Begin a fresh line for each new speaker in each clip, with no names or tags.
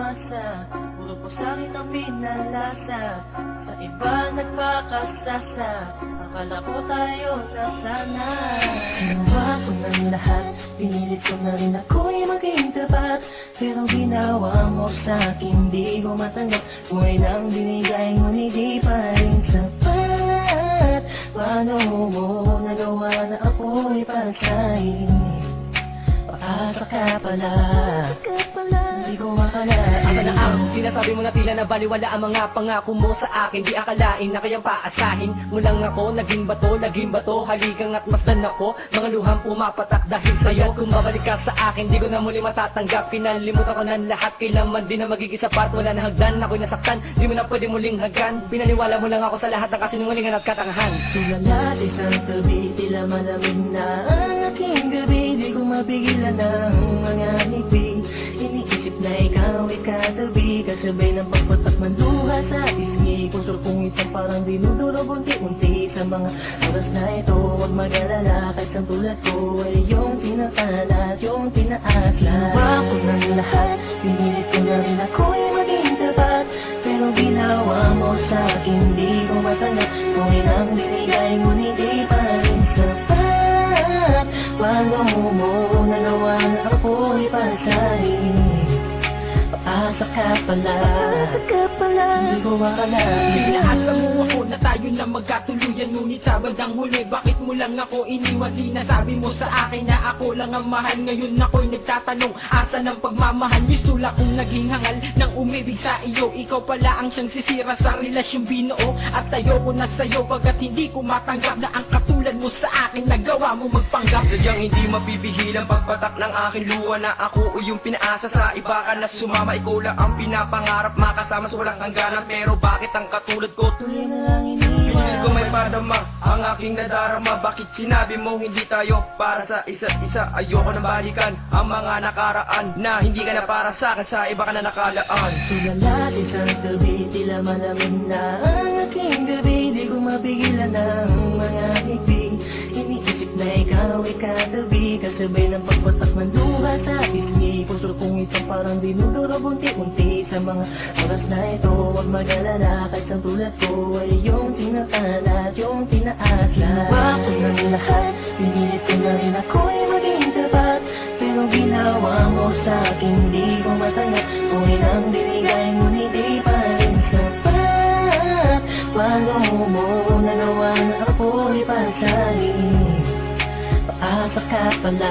umasa, puro po sakit ang pinalasa. Sa iba nagpakasasa, akala ko tayo na sana. Ginawa ko ng lahat, pinilit ko na rin ako'y maging tapat. Pero ginawa mo sa'kin, di ko matanggap. Buhay nang binigay ngunit di pa rin sapat. Paano mo nagawa na ako'y para sa'yo? Paasa ka pala, di ko akalain.
Asa na ang sinasabi mo na tila na baliwala ang mga pangako mo sa akin? Di akalain na kayang paasahin mo lang ako. Naging bato, haligang at masdan ako. Mga luhang pumapatak dahil sa'yo. Kung babalik ka sa akin, di ko na muli matatanggap. Pinalimutan ko ng lahat, kailanman din na magiging sapat. Wala na hagdan, ako'y nasaktan, di mo na pwede muling hagkan. Pinaniwala mo lang ako sa lahat ng kasinungalingan at katangahan.
Tulala sa isang tabi, tila malamig na ang aking gabi. Di ko mapigilan ang mga ngiti. Iniisip na ikaw ay katabi, kasabay ng pagpatak ng luha sa isgi. Kusur kong itong parang dinudurog unti-unti. Sa mga oras na ito, huwag mag-alala, kahit sa tulad ko ay yung sinaktan at yung tinaas. Ginawa ko ng lahat, pinilit ko na rin ako'y maging tapat. Pero ginawa mo sa'kin, di ko matanggap. Kung inang binigay ngunit di pa rin sapat. Paano mo nagawa na ako'y para sa'yo? Paasa ka pala, di ko akalain.
Pinaasa mo ako na tayo na magkatuluyan, ngunit sa bandang huli, bakit mo lang ako iniwan? Sinasabi mo sa akin na ako lang ang mahal. Ngayon ako'y nagtatanong, asa ng pagmamahal? Mistula kong naging hangal ng umibig sa iyo. Ikaw pala ang siyang sisira sa relasyong binuo. At ayoko na sa'yo pagkat hindi ko matanggap na ang katulad mo sa akin nagawa mo magpanggap.
Sadyang hindi mapipihil ang pagpatak ng aking luha na ako o yung pinaasa sa iba ka na sumama. Ikaw lang ang pinapangarap, makasama sa walang hangganan. Pero bakit ang katulad ko
Tuloy na lang
pilit
iniwan.
ko may padama ang aking nadarama? Bakit sinabi mo hindi tayo para sa isa't isa? Ayoko nang balikan ang mga nakaraan na hindi ka na para sa akin, sa iba ka na nakalaan.
Tulala sa isang tabi, tila malamig na ang aking gabi. Di ko mapigilan ang mga ngiti. Iniisip na ikaw ay katabi, kasabay ng pagpatak ng luha sa pisngi. Puso kong itong parang dinudurog unti-unti. Sa mga oras na ito, huwag mag-alala, kahit sa tulad ko ay yung sinaktan at yung tinaas. Ginawa ko ng lahat, pinilit ko na rin ako'y maging tapat. Pero ginawa mo sa'kin, di ko matanggap. Kung inang binigay ngunit di pa rin sapat. Paano mo nagawa na ako'y para sa'yo? Paasa ka pala,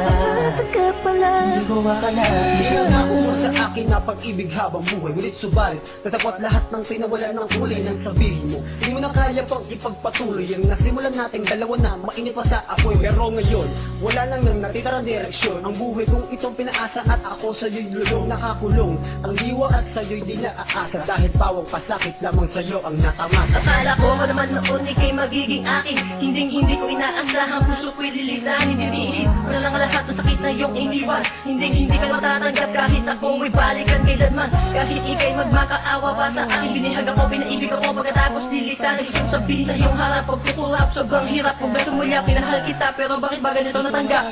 di ko akalain.
Pinangako mo sa akin na pag-ibig habang buhay, ngunit subalit natapot lahat ng tinawalan ng kulay ng sabihin mo. Hindi mo na kaya pang ipagpatuloy ang nasimulan nating dalawa na mainit pa sa apoy. Pero ngayon, wala lang nang natitirang direksyon. Ang buhay kong itong pinaasa at ako sa'yo'y lulong nakakulong. Ang diwa at sa'yo'y di naaasa, dahil bawang pasakit lamang sa'yo ang natamasa.
Akala ko naman noon ika'y magiging akin. Hindi ko inaasahan, puso ko'y lilisan. Hindi wala lang lahat ng sakit na iyong iniwan. Hindi ka matatanggap kahit ako ay balikan kailanman. Kahit ika'y magmakaawa pa sa akin, binihag ako, pinaibig ako, pagkatapos lilisan. Gustong sabihin sa iyong harap, pagkukulap, sobrang hirap. Kung beso mula, pinahal kita, pero bakit ba ganito natanggap?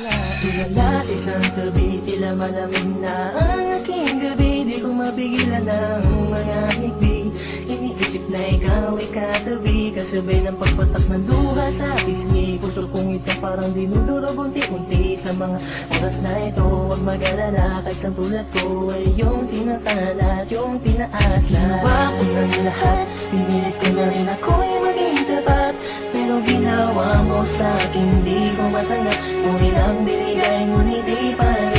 Tulala sa isang tabi, tila malamig na ang aking gabi. Di ko mapigilan ang mga ngiti. Iniisip na ikaw ay katabi, kasabay ng pagpatak ng luha sa pisngi. Puso kong ito parang dinudurog unti-unti. Sa mga oras na ito, huwag mag-alala, kahit sa tulad ko ay yung sinaktan at yung tinaas. Ginawa ko ng lahat, pinilit ko na rin ako'y maging tapat. Pero ginawa mo sa'kin, di ko matanggap. Kung ilang binigay ngunit di pa rin